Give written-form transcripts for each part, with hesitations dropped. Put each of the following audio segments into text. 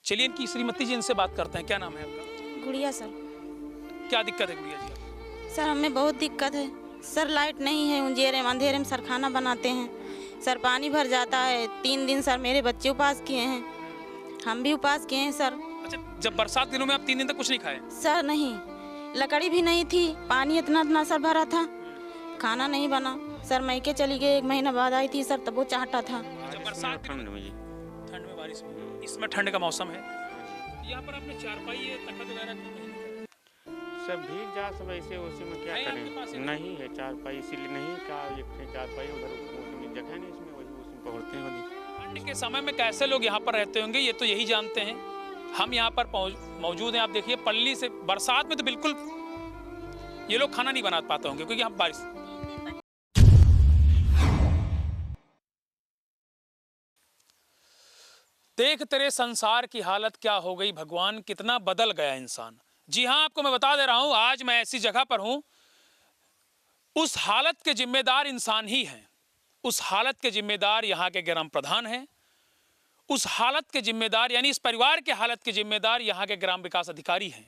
चलिए इनकी श्रीमती जी, इनसे बात करते हैं। क्या नाम है आपका? गुड़िया सर। क्या दिक्कत है गुड़िया जी? सर हमें बहुत दिक्कत है सर, लाइट नहीं है, उंजेरे में अंधेरे में सर खाना बनाते हैं सर, पानी भर जाता है। 3 दिन सर मेरे बच्चे उपवास किए हैं, हम भी उपवास किए हैं सर। अच्छा, जब बरसात दिनों में आप 3 दिन तक कुछ नहीं खाए? सर नहीं, लकड़ी भी नहीं थी, पानी इतना इतना सर भरा था, खाना नहीं बना सर। मैके चली गई, 1 महीना बाद आई थी सर, तब वो चाहता था। जब बरसात ठंड में बारिश में, इसमें ठंड का मौसम है, यहाँ पर आपने चारपाई तखत वगैरह क्यों नहीं? सब भीग जा, सब ऐसे उसी में क्या करें, नहीं है चारपाई, इसीलिए नहीं का एक चारपाई उधर जगह नहीं, इसमें वही उसमें पहुँचते हैं। ठंड के समय में कैसे लोग यहाँ पर रहते होंगे ये तो यही जानते हैं। हम यहाँ पर मौजूद हैं, आप देखिए पल्ली से, बरसात में तो बिल्कुल ये लोग खाना नहीं बना पाते होंगे क्योंकि यहाँ बारिश। देख तेरे संसार की हालत क्या हो गई भगवान, कितना बदल गया इंसान। जी हाँ, आपको मैं बता दे रहा हूं, आज मैं ऐसी जगह पर हूं, उस हालत के जिम्मेदार इंसान ही हैं। उस हालत के जिम्मेदार यहाँ के ग्राम प्रधान हैं। उस हालत के जिम्मेदार यानी इस परिवार के हालत के जिम्मेदार यहाँ के ग्राम विकास अधिकारी हैं।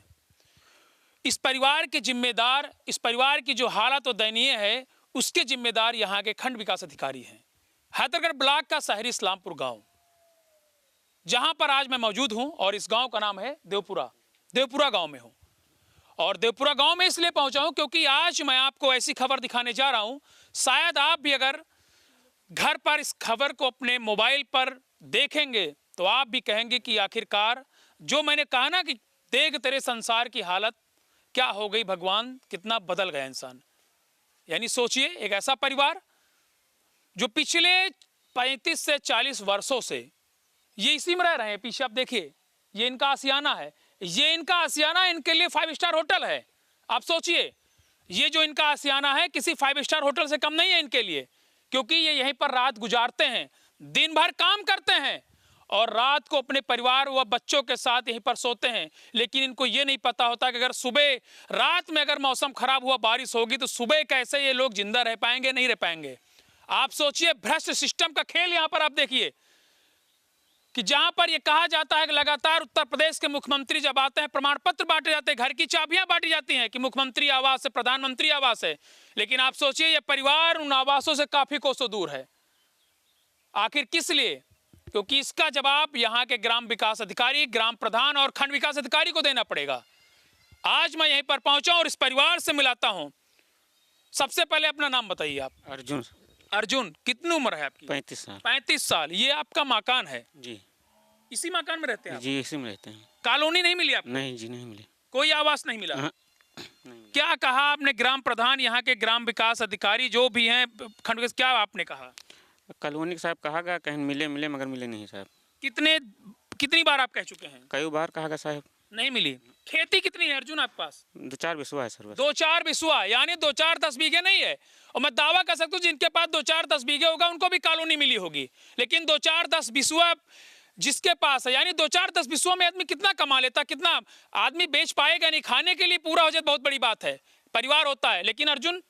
इस परिवार के जिम्मेदार, इस परिवार की जो हालत और दयनीय है उसके जिम्मेदार यहाँ के खंड विकास अधिकारी हैं। हैदरगढ़ ब्लॉक का शहरी इस्लामपुर गांव, जहां पर आज मैं मौजूद हूं, और इस गांव का नाम है देवपुरा। देवपुरा गांव में हूं, और देवपुरा गांव में इसलिए पहुंचा हूं क्योंकि आज मैं आपको ऐसी खबर दिखाने जा रहा हूं, शायद आप भी अगर घर पर इस खबर को अपने मोबाइल पर देखेंगे तो आप भी कहेंगे कि आखिरकार जो मैंने कहा ना कि देख तेरे संसार की हालत क्या हो गई भगवान, कितना बदल गया इंसान। यानी सोचिए, एक ऐसा परिवार जो पिछले 35 से 40 वर्षों से ये इसी में रह रहे हैं। पीछे आप देखिए, ये इनका आशियाना है, ये इनका आशियाना इनके लिए 5 स्टार होटल है। आप सोचिए, ये जो इनका आशियाना है किसी 5 स्टार होटल से कम नहीं है इनके लिए, क्योंकि ये यहीं पर रात गुजारते हैं, दिन भर काम करते हैं और रात को अपने परिवार व बच्चों के साथ यहीं पर सोते हैं। लेकिन इनको ये नहीं पता होता कि अगर सुबह रात में अगर मौसम खराब हुआ, बारिश होगी, तो सुबह कैसे ये लोग जिंदा रह पाएंगे, नहीं रह पाएंगे। आप सोचिए, भ्रष्ट सिस्टम का खेल यहाँ पर आप देखिए कि जहां पर यह कहा जाता है कि लगातार उत्तर प्रदेश के मुख्यमंत्री जब आते हैं प्रमाण पत्र बांटे जाते हैं, घर की चाबियां बांटी जाती हैं कि मुख्यमंत्री आवास है, प्रधानमंत्री आवास है, लेकिन आप सोचिए यह परिवार उन आवासों से काफी कोसों दूर है। आखिर किस लिए? क्योंकि इसका जवाब यहाँ के ग्राम विकास अधिकारी, ग्राम प्रधान और खंड विकास अधिकारी को देना पड़ेगा। आज मैं यहीं पर पहुंचा और इस परिवार से मिलाता हूं। सबसे पहले अपना नाम बताइए आप। अर्जुन। अर्जुन, कितनी उम्र है आपकी? 35 साल। 35 साल। ये आपका मकान है? जी। इसी मकान में रहते हैं आप? जी, इसी में रहते हैं। कॉलोनी नहीं मिली आपको? नहीं जी, नहीं मिली। कोई आवास नहीं मिला? नहीं। क्या कहा आपने ग्राम प्रधान, यहाँ के ग्राम विकास अधिकारी जो भी हैं, खंड विकास, क्या आपने कहा? कॉलोनी साहब कहा गया कहीं मिले मगर मिले नहीं साहब। कितनी बार आप कह चुके हैं? कई बार कहा गया साहब, नहीं मिली। खेती कितनी है अर्जुन आपके पास? 2-4 बिस्वा है सर। 2-4 बिस्वा, यानी 2-4-10 बीघे नहीं है। और मैं दावा कर सकता हूँ जिनके पास 2-4-10 बीघे होगा उनको भी कॉलोनी मिली होगी, लेकिन 2-4-10 बिस्वा जिसके पास है, यानी 2-4-10 बिस्वा में आदमी कितना कमा लेता, कितना आदमी बेच पाएगा? नहीं, खाने के लिए पूरा हो जाए बहुत बड़ी बात है, परिवार होता है। लेकिन अर्जुन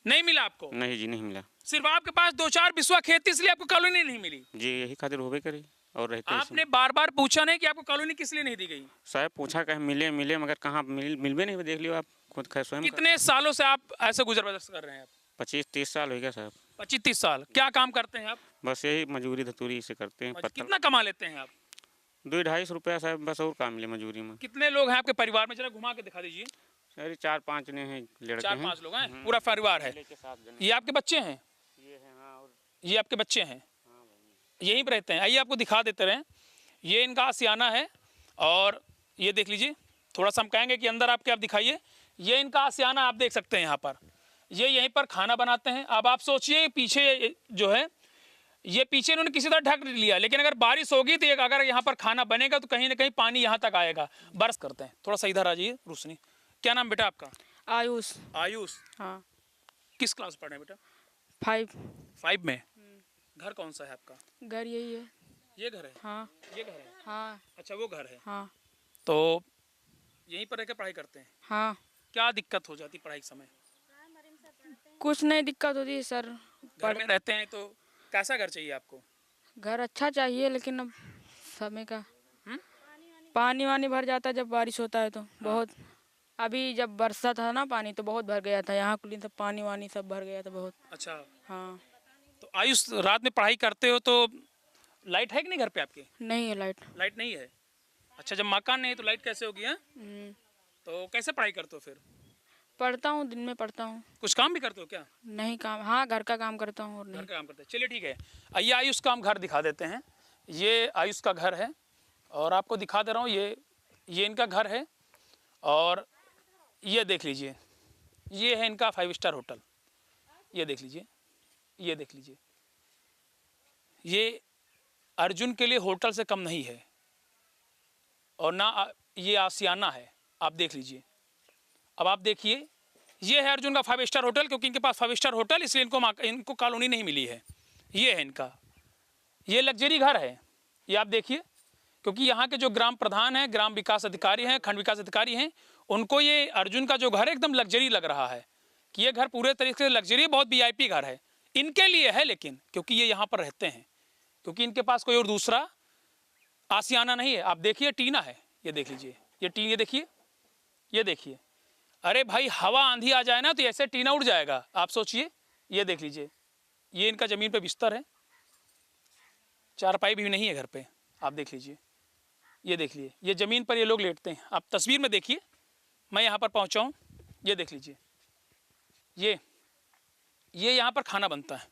नहीं मिला आपको? नहीं जी, नहीं मिला। सिर्फ आपके पास 2-4 बिस्वा खेती, इसलिए आपको कॉलोनी नहीं मिली? जी, यही खातिर होबे करे। और रहते आपने बार बार पूछा नहीं कि आपको कॉलोनी किस लिए नहीं दी गई? साहब पूछा कहीं मिले मगर कहाँ मिलबे नहीं, देख लियो आप खुद स्वयं। कितने सालों से आप ऐसे गुजर बसर कर रहे हैं? 25-30 साल हो गया साहब। 25-30 साल। क्या काम करते हैं आप? बस यही मजदूरी धतूरी से करते हैं। कितना कमा लेते हैं आप? 2-250 रुपया साहब, बस और काम मिले मजदूरी में। कितने लोग हैं आपके परिवार में? जरा घुमा के दिखा दीजिए। सर 4-5 ने हैं, लड़के 4-5 लोग हैं, पूरा परिवार है। ये आपके बच्चे हैं? ये है, हाँ। और ये आपके बच्चे हैं? यहीं पर रहते हैं? आइए आपको दिखा देते रहे। ये इनका आशियाना है और ये देख लीजिए, थोड़ा सा हम कहेंगे कि अंदर आपके आप दिखाइए। ये इनका आशियाना आप देख सकते हैं। यहाँ पर ये यहीं पर खाना बनाते हैं। अब आप सोचिए, पीछे जो है ये पीछे इन्होंने किसी तरह ढक लिया, लेकिन अगर बारिश होगी तो अगर यहाँ पर खाना बनेगा तो कहीं ना कहीं पानी यहाँ तक आएगा। बरस करते हैं। थोड़ा सा इधर आ जाइए रोशनी। क्या नाम बेटा आपका? आयुष। आयुष, हाँ। किस क्लास पढ़ रहे हैं बेटा? 5 में। घर कौन सा है आपका? घर यही है। ये घर है? हाँ। ये घर है? हाँ। अच्छा, वो घर है? हाँ। तो यहीं पर रहकर पढ़ाई करते हैं? हाँ। क्या दिक्कत हो जाती पढ़ाई के समय? कुछ नहीं दिक्कत होती है सर। घर में रहते हैं तो कैसा घर चाहिए आपको? घर अच्छा चाहिए, लेकिन अब समय का पानी वानी भर जाता है जब बारिश होता है तो बहुत। अभी जब बरसा था ना पानी तो बहुत भर गया था, यहाँ कुली सब पानी वानी सब भर गया था बहुत। अच्छा, हाँ। तो आयुष रात में पढ़ाई करते हो तो लाइट है कि नहीं घर पे आपके? नहीं है लाइट। लाइट नहीं है। अच्छा, जब मकान नहीं है तो लाइट कैसे होगी? हाँ, तो कैसे पढ़ाई करते हो फिर? पढ़ता हूँ, दिन में पढ़ता हूँ। कुछ काम भी करते हो क्या? नहीं काम, हाँ घर का काम करता हूँ और घर नहीं। का काम करते हैं। चलिए ठीक है, आइए आयुष का हम घर दिखा देते हैं। ये आयुष का घर है और आपको दिखा दे रहा हूँ, ये इनका घर है। और ये देख लीजिए, ये है इनका 5 स्टार होटल। ये देख लीजिए, ये देख लीजिए, ये अर्जुन के लिए होटल से कम नहीं है और ना ये आसियाना है। आप देख लीजिए। अब आप देखिए, ये है अर्जुन का 5 स्टार होटल, क्योंकि इनके पास 5 स्टार होटल, इसलिए इनको कॉलोनी नहीं मिली है। ये है इनका, ये लग्जरी घर है। ये आप देखिए, क्योंकि यहाँ के जो ग्राम प्रधान हैं, ग्राम विकास अधिकारी हैं, खंड विकास अधिकारी हैं, उनको ये अर्जुन का जो घर है एकदम लग्जरी लग रहा है कि ये घर पूरे तरीके से लग्जरी, बहुत वीआईपी घर है इनके लिए है। लेकिन क्योंकि ये यहाँ पर रहते हैं, क्योंकि इनके पास कोई और दूसरा आसियाना नहीं है। आप देखिए, टीना है। ये देख लीजिए, ये टीन, ये देखिए, ये देखिए। अरे भाई, हवा आंधी आ जाए ना तो ऐसे टीना उड़ जाएगा, आप सोचिए। ये देख लीजिए, ये इनका ज़मीन पे बिस्तर है, चारपाई भी नहीं है घर पे। आप देख लीजिए, ये देख लीजिए, ये ज़मीन पर ये लोग लेटते हैं। आप तस्वीर में देखिए, मैं यहाँ पर पहुँचा हूँ। ये देख लीजिए, ये यहाँ पर खाना बनता है।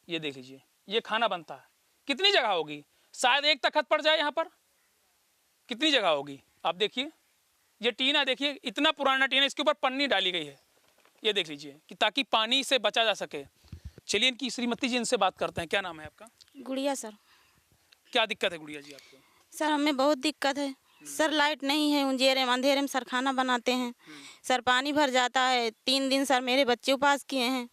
ये देख लीजिए, ये खाना बनता है। कितनी जगह होगी? शायद एक तख्त पड़ जाए यहाँ पर। कितनी जगह होगी? आप देखिए, ये टीना देखिए, इतना पुराना टीना, इसके ऊपर पन्नी डाली गई है। ये देख लीजिए, कि ताकि पानी से बचा जा सके। चलिए इनकी श्रीमती जी, इनसे बात करते हैं। क्या नाम है आपका? गुड़िया सर। क्या दिक्कत है गुड़िया जी आपको? सर हमें बहुत दिक्कत है सर, लाइट नहीं है, उंजेरे में अंधेरे में सर खाना बनाते हैं सर, पानी भर जाता है। 3 दिन सर मेरे बच्चे उपवास किए हैं,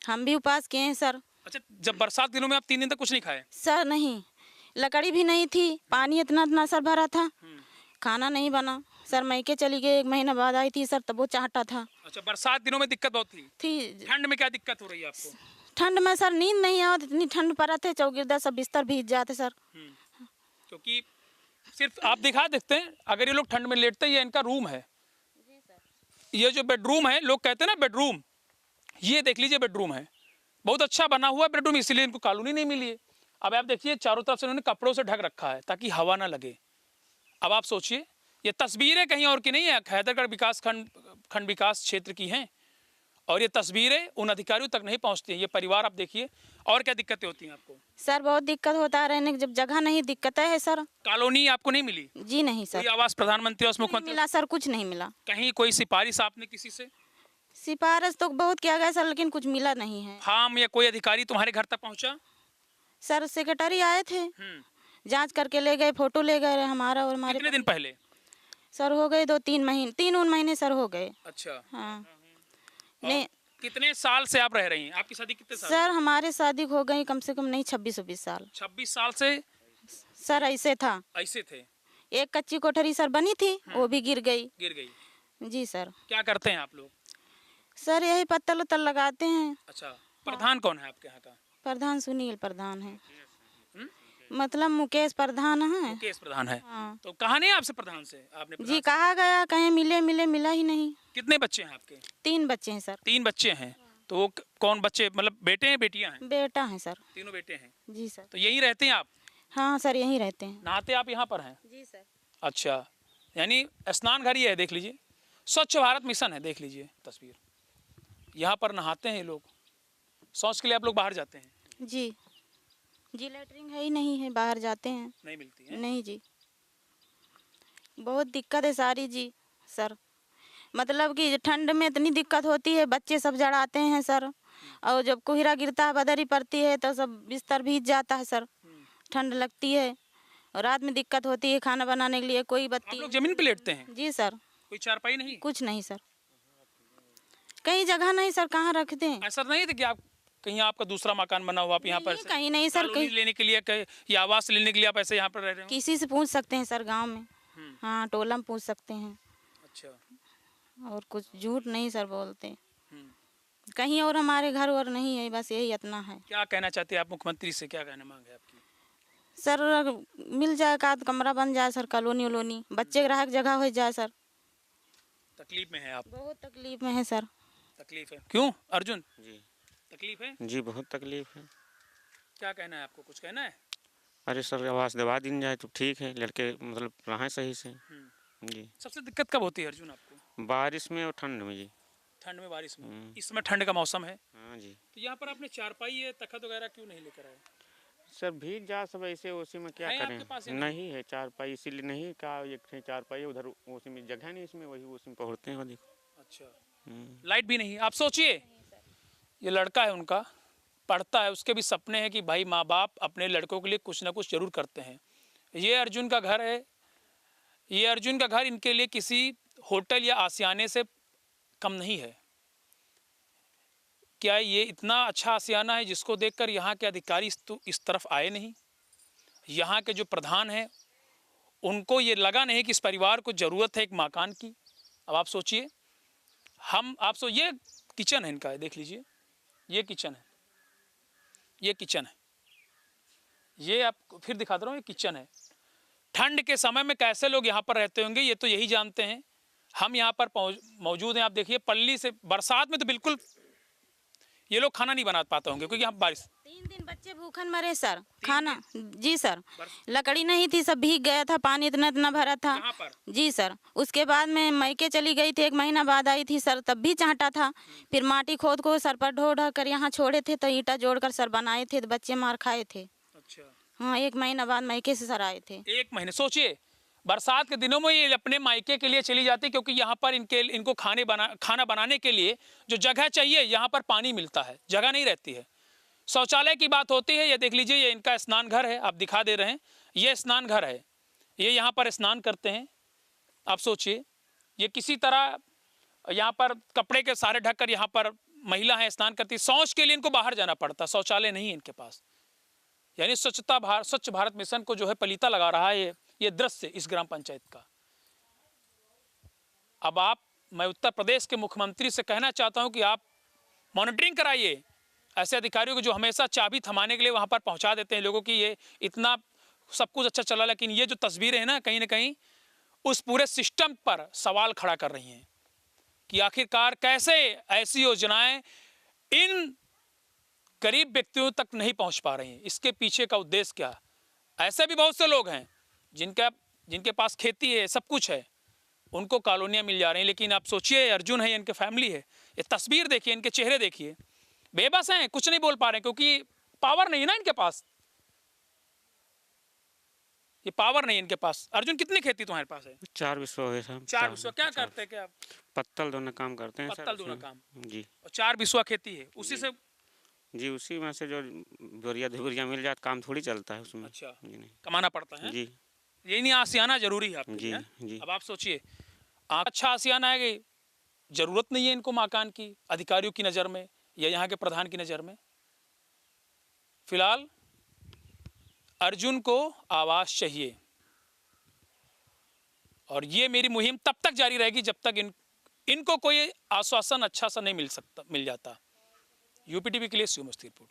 हम भी उपवास किए हैं सर। अच्छा, जब बरसात दिनों में आप 3 दिन तक कुछ नहीं खाए? सर नहीं, लकड़ी भी नहीं थी, पानी इतना इतना सर भरा था, खाना नहीं बना सर। मैके चली गई, 1 महीना बाद आई थी सर, तब वो चाहता था। अच्छा, बरसात दिनों में दिक्कत बहुत थी। ठंड में क्या दिक्कत हो रही है आपको? ठंड में सर नींद नहीं आवत, इतनी ठंड पड़ा थे, चौकीदार सब बिस्तर भीग जाते सर। क्योंकि सिर्फ आप दिखा देखते हैं, अगर ये लोग ठंड में लेटते हैं, ये इनका रूम है। ये जो बेडरूम है, लोग कहते हैं ना बेडरूम, ये देख लीजिए बेडरूम है, बहुत अच्छा बना हुआ बेडरूम, इसीलिए इनको कॉलोनी नहीं मिली है। अब आप देखिए, चारों तरफ से उन्होंने कपड़ों से ढक रखा है ताकि हवा ना लगे। अब आप सोचिए, ये तस्वीरें कहीं और की नहीं है, हैदरगढ़ विकास खंड विकास क्षेत्र की हैं, और ये तस्वीरें उन अधिकारियों तक नहीं पहुंचती हैं। ये परिवार आप देखिए, और क्या दिक्कतें होती हैं आपको? सर बहुत दिक्कत होता है रहने की, जब जगह नहीं, दिक्कत है सर। कॉलोनी आपको नहीं मिली? जी नहीं सर। कोई आवास प्रधानमंत्री आवास नहीं मुख्यमंत्री मिला सर, कुछ नहीं मिला। कहीं कोई सिफारिश आपने किसी से? सिफारिश तो बहुत किया गया सर, लेकिन कुछ मिला नहीं है। फार्म या कोई अधिकारी तुम्हारे घर तक पहुंचा? सर सेक्रेटरी आए थे, जांच करके ले गए, फोटो ले गए हमारा और हमारे। कितने दिन पहले? सर हो गए 2-3 महीने, 3 महीने सर हो गए। अच्छा, हाँ। नहीं कितने साल से आप रह रही हैं? आपकी शादी कितने साल? सर हमारे शादी हो गई कम से कम नहीं 26-20 साल। 26 साल से सर ऐसे था, ऐसे थे? एक कच्ची कोठरी सर बनी थी, वो भी गिर गई। गिर गई? जी सर। क्या करते हैं आप लोग? सर यही पत्तल उत्तल लगाते हैं। अच्छा, प्रधान कौन है आपके यहाँ का? प्रधान सुनील प्रधान है, मतलब मुकेश प्रधान है। मुकेश प्रधान है। हाँ। तो कहा नहीं आपसे प्रधान से? आपने जी प्रधान कहा गया, कहीं मिला ही नहीं। से? कितने बच्चे हैं आपके? 3 बच्चे हैं सर। 3 बच्चे हैं। तो वो कौन बच्चे, मतलब बेटे हैं बेटियां हैं? बेटा है सर। तीनों बेटे हैं। जी सर। तो यहीं रहते हैं आप? हाँ सर यहीं रहते हैं। नहाते आप यहाँ पर हैं? जी सर। अच्छा, यानी स्नान घर ही है। देख लीजिए, स्वच्छ भारत मिशन है, देख लीजिए तस्वीर। यहाँ पर नहाते हैं ये लोग, शौच के लिए आप लोग बाहर जाते हैं? जी लेटरिन है ही नहीं है, बाहर जाते हैं। नहीं मिलती है? नहीं जी, बहुत दिक्कत है सारी जी सर। मतलब कि ठंड में इतनी दिक्कत होती है, बच्चे सब जड़ाते हैं सर, और जब कोहरा गिरता है, बदरी पड़ती है, तो सब बिस्तर भीग जाता है सर, ठंड लगती है। और रात में दिक्कत होती है खाना बनाने के लिए, कोई आप बत्ती। लोग जमीन पे लेटते हैं? जी सर। कोई चारपाई नहीं? कुछ नहीं सर, कहीं जगह नहीं सर, कहाँ रख दें। ऐसा नहीं था कि आप कहीं आपका दूसरा मकान बना हुआ, आप यहाँ पर कहीं नहीं सर, कॉलोनी कहीं लेने के लिए या आवास लेने के लिए आप ऐसे यहाँ पर रह रहे हो? किसी से पूछ सकते हैं सर, गांव में। हाँ टोला में पूछ सकते हैं। अच्छा, और कुछ झूठ नहीं सर बोलते, कहीं और हमारे घर और नहीं है, बस यही इतना है। क्या कहना चाहते हैं आप मुख्यमंत्री से? क्या कहना मांग है आपकी? सर मिल जाए का तो कमरा बन जाए सर, कॉलोनी वलोनी, बच्चे रह के जगह हो जाए सर। तकलीफ में है आप? बहुत तकलीफ में है सर। तकलीफ है, क्यों अर्जुन? जी तकलीफ है? जी बहुत तकलीफ है। क्या कहना है आपको, कुछ कहना है? अरे सर आवास दिवा दी जाए तो ठीक है, लड़के मतलब रहें सही से। जी सबसे दिक्कत कब होती है अर्जुन आपको? बारिश में और ठंड में जी। ठंड में, बारिश में? इस समय ठंड का मौसम है, हाँ जी। तो यहाँ पर आपने चारपाई है, तखत वगैरह क्यों नहीं लेकर आए? सर भीग जा सब ऐसे, उसी में क्या है करें। आपके पास या नहीं है चारपाई, इसीलिए नहीं कहा एक ठे चारपाई उधर, उसी में जगह नहीं, इसमें वही उसी में पहुँचते हैं वो देखो। अच्छा, लाइट भी नहीं? आप सोचिए, ये लड़का है उनका, पढ़ता है, उसके भी सपने हैं कि भाई माँ बाप अपने लड़कों के लिए कुछ ना कुछ जरूर करते हैं। ये अर्जुन का घर है, ये अर्जुन का घर इनके लिए किसी होटल या आशियाने से कम नहीं है। क्या ये इतना अच्छा आशियाना है जिसको देखकर यहाँ के अधिकारी इस तरफ आए नहीं? यहाँ के जो प्रधान हैं उनको ये लगा नहीं कि इस परिवार को ज़रूरत है एक मकान की? अब आप सोचिए, ये किचन है इनका, देख लीजिए, ये किचन है, ये किचन है, ये आप फिर दिखा दे रहा हूँ, ये किचन है। ठंड के समय में कैसे लोग यहाँ पर रहते होंगे ये तो यही जानते हैं। हम यहाँ पर मौजूद हैं, आप देखिए पल्ली से, बरसात में तो बिल्कुल ये लोग खाना नहीं बना पाते होंगे क्योंकि यहाँ बारिश। 3 दिन बच्चे भूखन मरे सर, खाना जी सर, लकड़ी नहीं थी, सब भीग गया था, पानी इतना इतना भरा था यहाँ पर? जी सर। उसके बाद मैं मायके चली गई थी, 1 महीना बाद आई थी सर, तब भी चाहता था। फिर माटी खोद को सर पर ढो ढो कर यहाँ छोड़े थे, तो ईंटा जोड़कर सर बनाए थे, तो बच्चे मार खाए थे। अच्छा, हाँ 1 महीना बाद मायके से सर आए थे। 1 महीने? सोचिए, बरसात के दिनों में ये अपने मायके के लिए चली जाती क्योंकि यहाँ पर इनको खाना बनाने के लिए जो जगह चाहिए, यहाँ पर पानी मिलता है, जगह नहीं रहती है। शौचालय की बात होती है, ये देख लीजिए, ये इनका स्नान घर है, आप दिखा दे रहे हैं, ये स्नान घर है, ये यहाँ पर स्नान करते हैं। आप सोचिए, ये किसी तरह यहाँ पर कपड़े के सारे ढककर यहाँ पर महिला है स्नान करती, शौच के लिए इनको बाहर जाना पड़ता, शौचालय नहीं है इनके पास। यानी स्वच्छ भारत मिशन को जो है पलीता लगा रहा है ये दृश्य इस ग्राम पंचायत का। अब मैं उत्तर प्रदेश के मुख्यमंत्री से कहना चाहता हूं कि आप मॉनिटरिंग कराइए ऐसे अधिकारियों को जो हमेशा चाबी थमाने के लिए वहां पर पहुंचा देते हैं लोगों की। ये इतना सब कुछ अच्छा चला, लेकिन ये जो तस्वीरें हैं ना कहीं उस पूरे सिस्टम पर सवाल खड़ा कर रही हैं कि आखिरकार कैसे ऐसी योजनाएं इन गरीब व्यक्तियों तक नहीं पहुंच पा रही हैं, इसके पीछे का उद्देश्य क्या? ऐसे भी बहुत से लोग हैं जिनके पास खेती है, सब कुछ है, उनको कॉलोनियाँ मिल जा रही हैं। लेकिन आप सोचिए, अर्जुन है, इनके फैमिली है, ये तस्वीर देखिए, इनके चेहरे देखिए, बेबस हैं, कुछ नहीं बोल पा रहे हैं क्योंकि पावर नहीं है ना इनके पास, ये पावर नहीं है इनके पास। अर्जुन, कितनी खेती तुम्हारे पास है? 4 बिस्वा है साहब। 4 बिस्वा? क्या करते हैं? क्या पत्तल दोनों काम करते हैं सर। पत्तल दोनों काम जी। और 4 बिस्वा खेती है, उसी से? जी उसी में से जो बोरिया धुरिया मिल जाए, काम थोड़ी चलता है उसमें। अच्छा, जी नहीं, कमाना पड़ता है जी यही नहीं, आसियाना जरूरी है आपके जी लिए? जी। अब आप सोचिए, अच्छा आसियाना है कि जरूरत नहीं है इनको मकान की, अधिकारियों की नज़र में या यहाँ के प्रधान की नज़र में। फिलहाल अर्जुन को आवास चाहिए और ये मेरी मुहिम तब तक जारी रहेगी जब तक इनको कोई आश्वासन अच्छा सा नहीं मिल जाता। यूपीटीवी के लिए शिव मस्ती रिपोर्ट।